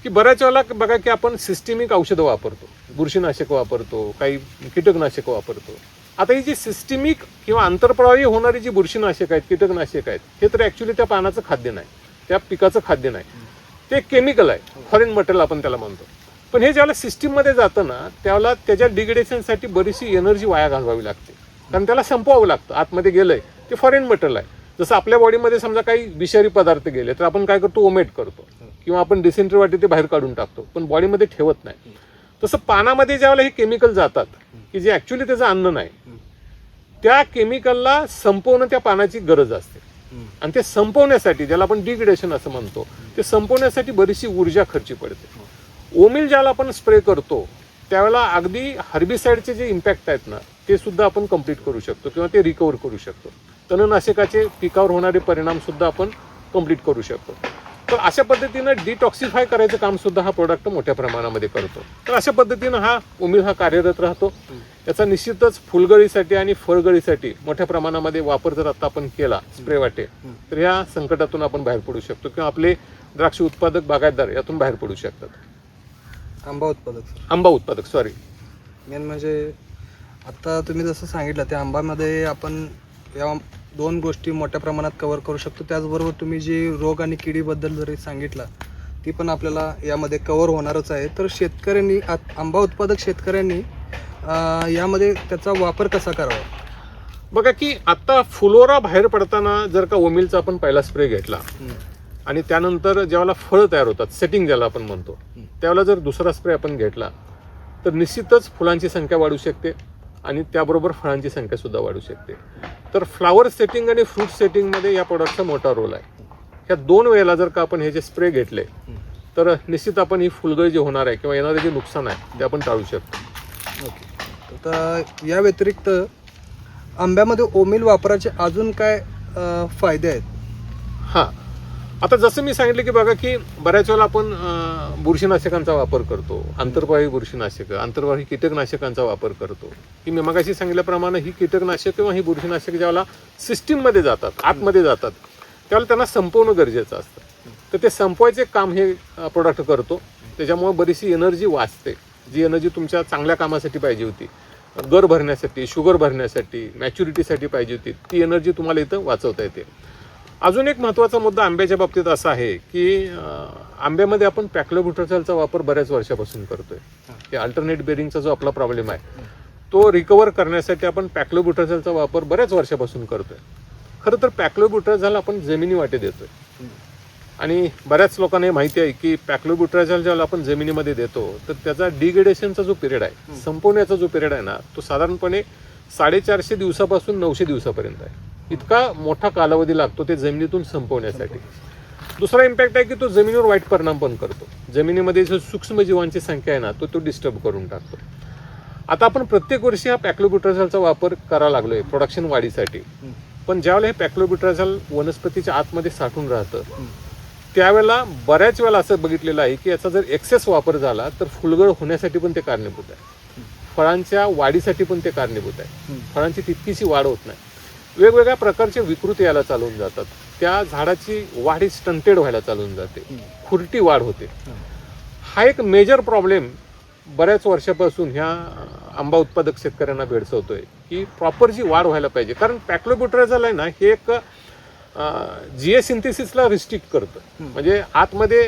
की बऱ्याच वेळेला बघा की आपण सिस्टेमिक औषधं वापरतो, बुरशीनाशक वापरतो, काही कीटकनाशक वापरतो. आता ही जी सिस्टेमिक किंवा आंतरप्रवाही होणारी जी बुरशीनाशक आहेत, कीटकनाशक आहेत, हे तर ॲक्च्युली त्या पानाचं खाद्य नाही, त्या पिकाचं खाद्य नाही, ते केमिकल आहे, फॉरेन मटेरियल आपण त्याला म्हणतो. पण हे ज्यावेळेला सिस्टीममध्ये जातं ना त्यावेळेला त्याच्या डिग्रेडेशनसाठी बरीचशी एनर्जी वाया घालवावी लागते, कारण त्याला संपवावं लागतं. आतमध्ये गेलंय ते फॉरेन मटेरियल आहे. जसं आपल्या बॉडीमध्ये समजा काही विषारी पदार्थ गेले तर आपण काय करतो, ओमेट करतो किंवा आपण डिसेंट्री वाटी ते बाहेर काढून टाकतो, पण बॉडीमध्ये ठेवत नाही. तसं पानामध्ये ज्यावेळेला हे केमिकल जातात की जे ॲक्च्युली त्याचं अन्न नाही, त्या केमिकलला संपवणं त्या पानाची गरज असते. आणि ते संपवण्यासाठी ज्याला आपण डिग्रेडेशन असं म्हणतो, ते संपवण्यासाठी बरीचशी ऊर्जा खर्ची पडते. ओमिल ज्याला आपण स्प्रे करतो त्यावेळेला अगदी हर्बिसाईडचे जे इम्पॅक्ट आहेत ना ते सुद्धा आपण कंप्लीट करू शकतो किंवा ते रिकवर करू शकतो. तणनाशकाचे पिकावर होणारे परिणाम सुद्धा आपण कंप्लीट करू शकतो. तर अशा पद्धतीनं डिटॉक्सिफाय करायचं काम सुद्धा हा प्रोडक्ट मोठ्या प्रमाणामध्ये करतो. तर अशा पद्धतीनं हा ओमिल हा कार्यरत राहतो. याचा निश्चितच फुलगळीसाठी आणि फळगळीसाठी मोठ्या प्रमाणामध्ये वापर जर आता आपण केला स्प्रे वाटे तर या संकटातून आपण बाहेर पडू शकतो किंवा आपले द्राक्ष उत्पादक बागायतदार यातून बाहेर पडू शकतात. आंबा उत्पादक सॉरी मेन म्हणजे आता तुम्ही जसं सांगितलं त्या आंब्यामध्ये आपण या दोन गोष्टी मोठ्या प्रमाणात कव्हर करू शकतो. त्याचबरोबर तुम्ही जी रोग आणि किडीबद्दल जरी सांगितलं ती पण आपल्याला यामध्ये कव्हर होणारच आहे. तर शेतकऱ्यांनी आंबा उत्पादक शेतकऱ्यांनी यामध्ये त्याचा वापर कसा करावा? बघा की आता फुलोरा बाहेर पडताना जर का ओमिलचा आपण पहिला स्प्रे घेतला आणि त्यानंतर ज्यावेळेला फळं तयार होतात, सेटिंग ज्याला आपण म्हणतो, त्यावेळेला जर दुसरा स्प्रे आपण घेतला तर निश्चितच फुलांची संख्या वाढू शकते आणि त्याबरोबर फळांची संख्या सुद्धा वाढू शकते. तर फ्लावर सेटिंग आणि फ्रूट सेटिंगमध्ये या प्रोडक्टचा मोठा रोल आहे. ह्या दोन वेळेला जर का आपण हे जे स्प्रे घेतले तर निश्चित आपण ही फुलगळ जे होणार आहे किंवा येणारे जे नुकसान आहे ते आपण टाळू शकतो. ओके. तर या व्यतिरिक्त आंब्यामध्ये ओमिल वापराचे अजून काय फायदे आहेत? हां, आता जसं मी सांगितलं की बघा की बऱ्याच वेळेला आपण बुरशीनाशकांचा वापर करतो, आंतरप्रवाही बुरशीनाशकं, आंतरप्रवाही कीटकनाशकांचा वापर करतो. की मी मगाशी सांगितल्याप्रमाणे ही कीटकनाशक किंवा ही बुरशीनाशक ज्यावेळेला सिस्टीममध्ये जातात, आतमध्ये जातात, त्यावेळेला त्यांना संपवणं गरजेचं असतं. तर ते संपवायचे काम हे प्रोडक्ट करतो. त्याच्यामुळे बरीचशी एनर्जी वाचते, जी एनर्जी तुमच्या चांगल्या कामासाठी पाहिजे होती, गर भरण्यासाठी, शुगर भरण्यासाठी, मॅच्युरिटीसाठी पाहिजे होती, ती एनर्जी तुम्हाला इथं वाचवता येते. अजून एक महत्त्वाचा मुद्दा आंब्याच्या बाबतीत असा आहे की आंब्यामध्ये आपण पॅक्लोब्युटाझॉलचा वापर बऱ्याच वर्षापासून करतोय. की अल्टरनेट बेरिंगचा जो आपला प्रॉब्लेम आहे तो रिकवर करण्यासाठी आपण पॅक्लोब्युटाझॉलचा वापर बऱ्याच वर्षापासून करतोय. खरं तर पॅक्लोब्युटाझॉल आपण जमिनी वाटे देतोय आणि बऱ्याच लोकांना हे माहिती आहे की पॅक्लोब्युटाझॉल जेव्हा आपण जमिनीमध्ये देतो तर त्याचा डिग्रेडेशनचा जो पिरियड आहे, संपवण्याचा जो पिरियड आहे ना, तो साधारणपणे 450 दिवसापासून 900 दिवसापर्यंत आहे. इतका मोठा कालावधी लागतो ते जमिनीतून संपवण्यासाठी. दुसरा इम्पॅक्ट आहे की तो जमिनीवर वाईट परिणाम पण करतो. जमिनीमध्ये जो सूक्ष्मजीवांची संख्या आहे ना तो डिस्टर्ब करून टाकतो. आता आपण प्रत्येक वर्षी हा पॅक्लोब्युटाझॉलचा वापर करायला लागलोय प्रोडक्शन वाढीसाठी. पण ज्यावेळेला हे पॅक्लोब्युटाझॉल वनस्पतीच्या आतमध्ये साठून राहतं त्यावेळेला बऱ्याच वेळा असं बघितलेलं आहे की याचा जर एक्सेस वापर झाला तर फुलगळ होण्यासाठी पण ते कारणीभूत आहे, फळांच्या वाढीसाठी पण ते कारणीभूत आहे. फळांची तितकीशी वाढ होत नाही, वेगवेगळ्या प्रकारचे विकृती यायला चालून जातात, त्या झाडाची वाढ ही स्टंटेड व्हायला चालून जाते, खुरटी वाढ होते. हा एक मेजर प्रॉब्लेम बऱ्याच वर्षापासून ह्या आंबा उत्पादक शेतकऱ्यांना भेडसावतोय की प्रॉपर जी वाढ व्हायला पाहिजे. कारण पॅक्लोब्युटाझॉल आहे ना हे एक जीए सिंथेसिसला रिस्ट्रिक्ट करतं. म्हणजे आतमध्ये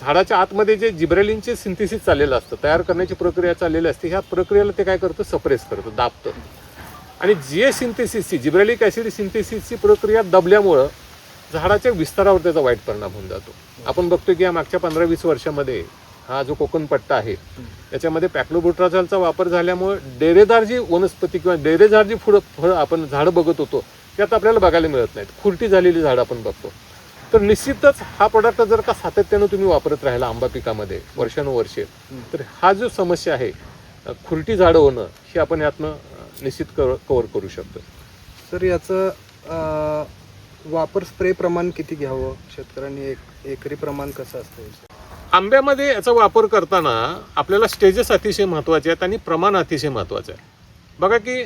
झाडाच्या आतमध्ये जे जिब्रेलिनचे सिंथेसिस चाललेलं असतं, तयार करण्याची प्रक्रिया चाललेली असते, ह्या प्रक्रियेला ते काय करतं, सप्रेस करतं, दाबतं. आणि जीए सिंथेसिसची जिब्रेलिक ॲसिड सिंथेसिसची प्रक्रिया दबल्यामुळं झाडाच्या विस्तारावर त्याचा वाईट परिणाम होऊन जातो. आपण बघतोय की या मागच्या 15-20 वर्षामध्ये हा जो कोकण पट्टा आहे याच्यामध्ये पॅक्लोब्युटाझॉलचा वापर झाल्यामुळे डेरेदार जी वनस्पती किंवा डेरेदार जी फळं आपण झाडं बघत होतो त्यात आपल्याला बघायला मिळत नाहीत, खुरटी झालेली झाडं आपण बघतो. तर निश्चितच हा प्रोडक्ट जर का सातत्यानं तुम्ही वापरत राहिला आंबा पिकामध्ये वर्षानुवर्षे तर हा जो समस्या आहे खुरटी झाडं होणं ही आपण यातनं निश्चित कव्हर करू शकतो. सर याचं वापर स्प्रे प्रमाण किती घ्यावं, शेतकऱ्यांनी एकरी प्रमाण कसं असतं? आंब्यामध्ये याचा वापर करताना आपल्याला स्टेजेस अतिशय महत्त्वाचे आहेत आणि प्रमाण अतिशय महत्त्वाचं आहे. बघा की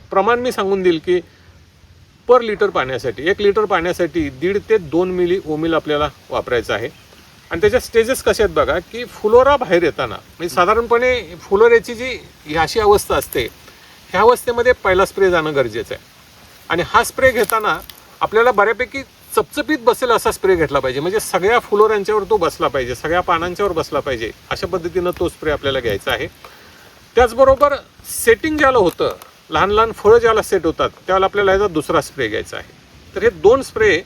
प्रमाण मी सांगून देईल की पर लिटर पाण्यासाठी 1 लिटर पाण्यासाठी 1.5 ते 2 मिली ओमिल आपल्याला वापरायचं आहे. आणि त्याच्या स्टेजेस कशा आहेत बघा की फुलोरा बाहेर येताना म्हणजे साधारणपणे फुलोऱ्याची जी अशी अवस्था असते ह्या अवस्थेमध्ये पहिला स्प्रे जाणं गरजेचं आहे. आणि हा स्प्रे घेताना आपल्याला बऱ्यापैकी चपचपीत बसेल असा स्प्रे घेतला पाहिजे, म्हणजे सगळ्या फुलोऱ्यांच्यावर तो बसला पाहिजे, सगळ्या पानांच्यावर बसला पाहिजे, अशा पद्धतीनं तो स्प्रे आपल्याला घ्यायचा आहे. त्याचबरोबर सेटिंग ज्याला होतं, लहान लहान फळं ज्याला सेट होतात त्यावेळेला आपल्याला याचा दुसरा स्प्रे घ्यायचा आहे. तर हे 2 स्प्रे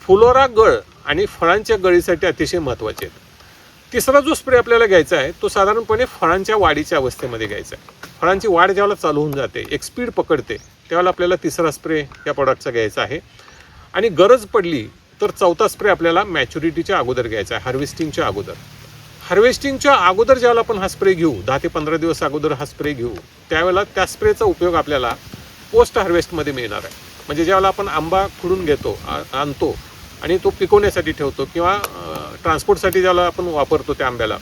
फुलोरा गळ आणि फळांच्या गळीसाठी अतिशय महत्त्वाचे आहेत. तिसरा जो स्प्रे आपल्याला घ्यायचा आहे तो साधारणपणे फळांच्या वाढीच्या अवस्थेमध्ये घ्यायचा आहे. फळांची वाढ ज्यावेळेला चालू होऊन जाते, एक स्पीड पकडते, त्यावेळेला आपल्याला तिसरा स्प्रे या प्रोडक्टचा घ्यायचा आहे. आणि गरज पडली तर चौथा स्प्रे आपल्याला मॅच्युरिटीच्या अगोदर घ्यायचा आहे, हार्वेस्टिंगच्या अगोदर. हार्वेस्टिंगच्या अगोदर ज्यावेळेला आपण हा स्प्रे घेऊ, 10 ते 15 दिवस अगोदर हा स्प्रे घेऊ, त्यावेळेला त्या स्प्रेचा उपयोग आपल्याला पोस्ट हार्वेस्टमध्ये मिळणार आहे. म्हणजे ज्यावेळेला आपण आंबा खुडून घेतो, आणतो आणि तो पिकवण्यासाठी ठेवतो किंवा ट्रान्सपोर्टसाठी ज्याला आपण वापरतो त्या आंब्याला,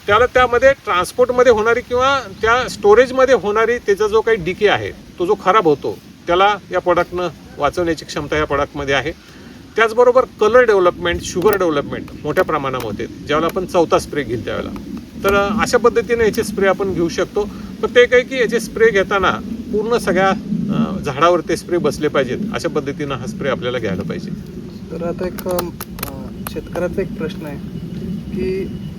त्याला त्यामध्ये ट्रान्सपोर्टमध्ये होणारी किंवा त्या स्टोरेजमध्ये होणारी त्याचा जो काही डिके आहे तो जो खराब होतो त्याला या प्रोडक्टनं वाचवण्याची क्षमता या प्रोडक्टमध्ये आहे. त्याचबरोबर कलर डेव्हलपमेंट, शुगर डेव्हलपमेंट मोठ्या प्रमाणामध्ये ज्यावेळेला आपण चौथा स्प्रे घेईल त्यावेळेला. तर अशा पद्धतीने याचे स्प्रे आपण घेऊ शकतो. फक्त एक आहे की याचे स्प्रे घेताना पूर्ण सगळ्या झाडावर ते स्प्रे बसले पाहिजेत, अशा पद्धतीनं हा स्प्रे आपल्याला घ्यायला पाहिजे. तर आता एक शेतकऱ्याचा एक प्रश्न आहे की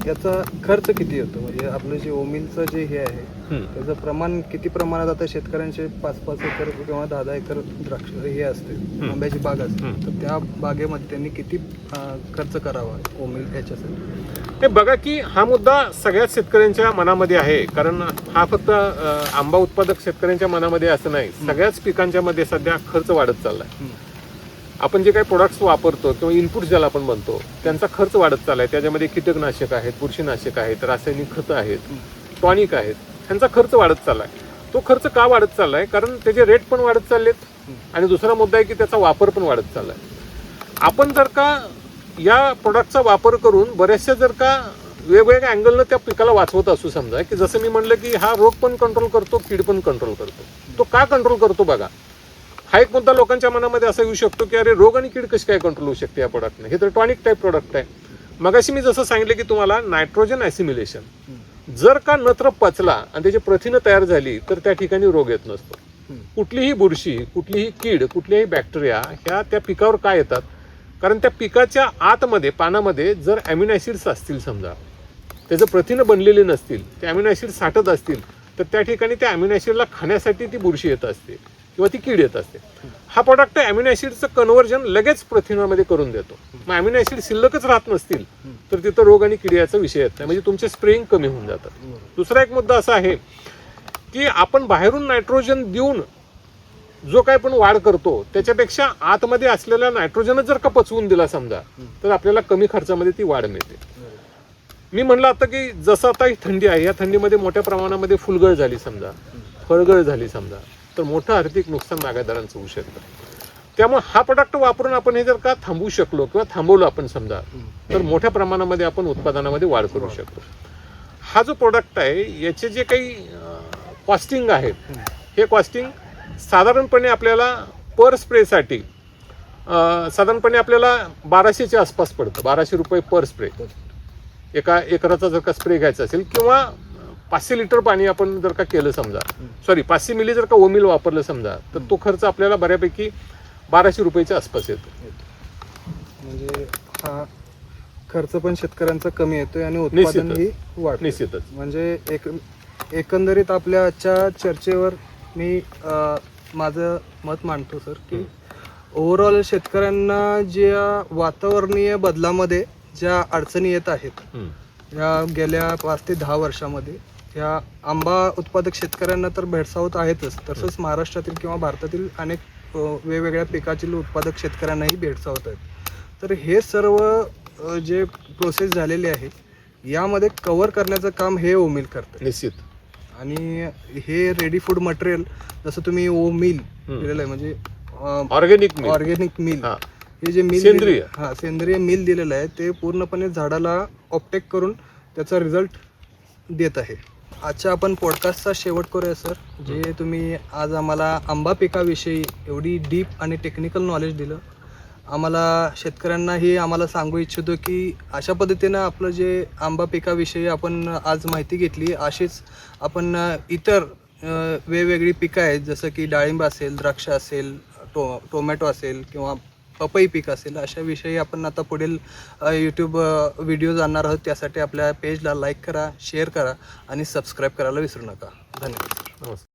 याचा खर्च किती होतो, म्हणजे आपलं जे ओमिलचं जे हे आहे त्याचं प्रमाण किती प्रमाणात? आता शेतकऱ्यांचे 5-5 एकर किंवा 10-10 एकर द्राक्ष हे असते, आंब्याची बाग असते, तर त्या बागेमध्ये त्यांनी किती खर्च करावा ओमिल याच्यासाठी? हे बघा की हा मुद्दा सगळ्याच शेतकऱ्यांच्या मनामध्ये आहे. कारण हा फक्त आंबा उत्पादक शेतकऱ्यांच्या मनामध्ये असं नाही, सगळ्याच पिकांच्या मध्ये सध्या खर्च वाढत चाललाय. आपण जे काही प्रोडक्ट्स वापरतो किंवा इनपुट ज्याला आपण म्हणतो त्यांचा खर्च वाढत चाललाय. त्याच्यामध्ये कीटकनाशक आहेत, बुरशीनाशक आहेत, रासायनिक खतं आहेत, टॉनिक आहेत, ह्यांचा खर्च वाढत चाललाय. तो खर्च का वाढत चाललाय? कारण त्याचे रेट पण वाढत चाललेत आणि दुसरा मुद्दा आहे की त्याचा वापर पण वाढत चाललाय. आपण जर का या प्रोडक्टचा वापर करून बऱ्याचशा जर का वेगवेगळ्या अँगलनं त्या पिकाला वाचवत असू, समजा की जसं मी म्हणलं की हा रोग पण कंट्रोल करतो, कीड पण कंट्रोल करतो. तो का कंट्रोल करतो बघा, हा एक मुद्दा लोकांच्या मनामध्ये असा येऊ शकतो की अरे रोग आणि कीड कशी काय कंट्रोल होऊ शकते या प्रोडक्टने? हे तर टॉनिक टाईप प्रोडक्ट आहे. मगाशी मी जसं सांगितलं की तुम्हाला नायट्रोजन ॲसिम्युलेशन जर का नत्र पचला आणि त्याची प्रथिनं तयार झाली तर त्या ठिकाणी रोग येत नसतो. कुठलीही बुरशी, कुठलीही कीड, कुठलीही बॅक्टेरिया ह्या त्या पिकावर काय येतात? कारण त्या पिकाच्या आतमध्ये पानामध्ये जर ॲमिनो ॲसिड्स असतील समजा, त्याचं प्रथिनं बनलेली नसतील, ते ॲमिनो ॲसिड साठत असतील, तर त्या ठिकाणी त्या ॲमिनो ॲसिडला खाण्यासाठी ती बुरशी येत असते किंवा ती कीड येत असते. हा प्रोडक्ट ॲमिनो ॲसिडचं कन्व्हर्जन लगेच प्रथिनामध्ये करून देतो. मग ॲमिनो ॲसिड शिल्लकच राहत नसतील तर तिथं रोग आणि किडी याचा विषय येत नाही, म्हणजे तुमचे स्प्रेइंग कमी होऊन जातात. दुसरा एक मुद्दा असा आहे की आपण बाहेरून नायट्रोजन देऊन जो काय पण वाढ करतो त्याच्यापेक्षा आतमध्ये असलेला नायट्रोजनच जर का पचवून दिला समजा, तर आपल्याला कमी खर्चामध्ये ती वाढ मिळते. मी म्हणलं आता की जसं आता ही थंडी आहे, या थंडीमध्ये मोठ्या प्रमाणामध्ये फुलगळ झाली समजा, फळगळ झाली समजा, तर मोठं आर्थिक नुकसान बागायतदारांचं होऊ शकतं. त्यामुळे हा प्रोडक्ट वापरून आपण हे जर का थांबवू शकलो किंवा थांबवलं आपण समजा, तर मोठ्या प्रमाणामध्ये आपण उत्पादनामध्ये वाढ करू शकतो. हा जो प्रोडक्ट आहे याचे जे काही कॉस्टिंग आहे, हे कॉस्टिंग साधारणपणे आपल्याला पर स्प्रेसाठी साधारणपणे आपल्याला 1200च्या आसपास पडतं. 1200 रुपये पर स्प्रे. एका एकराचा जर का स्प्रे घ्यायचा असेल किंवा 500 लिटर पाणी आपण जर का केलं समजा, 500 मिली जर का ओमिल वापरलं समजा, तर तो खर्च आपल्याला बऱ्यापैकी 1200 रुपयाच्या आसपास येतो. म्हणजे हा खर्च पण शेतकऱ्यांचा कमी येतोय आणि उत्पादनही वाढतं. निश्चितच. म्हणजे एकंदरीत आपल्या आजच्या चर्चेवर मी माझं मत मांडतो सर, की ओव्हरऑल शेतकऱ्यांना ज्या वातावरणीय बदलामध्ये ज्या अडचणी येत आहेत या गेल्या 5 ते 10 वर्षामध्ये, ह्या आंबा उत्पादक शेतकऱ्यांना तर भेडसावत आहेतच, तसंच महाराष्ट्रातील किंवा भारतातील अनेक वेगवेगळ्या पिकातील उत्पादक शेतकऱ्यांनाही भेडसावत आहेत. तर हे सर्व जे प्रोसेस झालेली आहे यामध्ये कव्हर करण्याचं काम हे ओमिल करतं निश्चित. आणि हे रेडी फूड मटेरियल जसं तुम्ही ओमिल दिलेलं आहे, म्हणजे ऑर्गॅनिक मिल, हे जे मिल सेंद्रिय मिल दिलेलं आहे ते पूर्णपणे झाडाला ऑप्टेक करून त्याचा रिझल्ट देत आहे. आजच्या आपण पॉडकास्टचा शेवट करूया सर. जे तुम्ही आज आम्हाला आंबा पिकाविषयी एवढी डीप आणि टेक्निकल नॉलेज दिलं, आम्हाला शेतकऱ्यांनाही आम्हाला सांगू इच्छितो की अशा पद्धतीनं आपलं जे आंबा पिकाविषयी आपण आज माहिती घेतली, अशीच आपण इतर वेगवेगळी पिकं आहेत जसं की डाळिंब असेल, द्राक्ष असेल, टोमॅटो असेल किंवा पपई पीक असेल, अशा विषयी आपण आता पुढील यूट्यूब व्हिडिओज आणणार आहोत. त्यासाठी आपल्या पेजला लाईक करा, शेअर करा आणि सबस्क्राईब करायला विसरू नका. धन्यवाद. नमस्कार.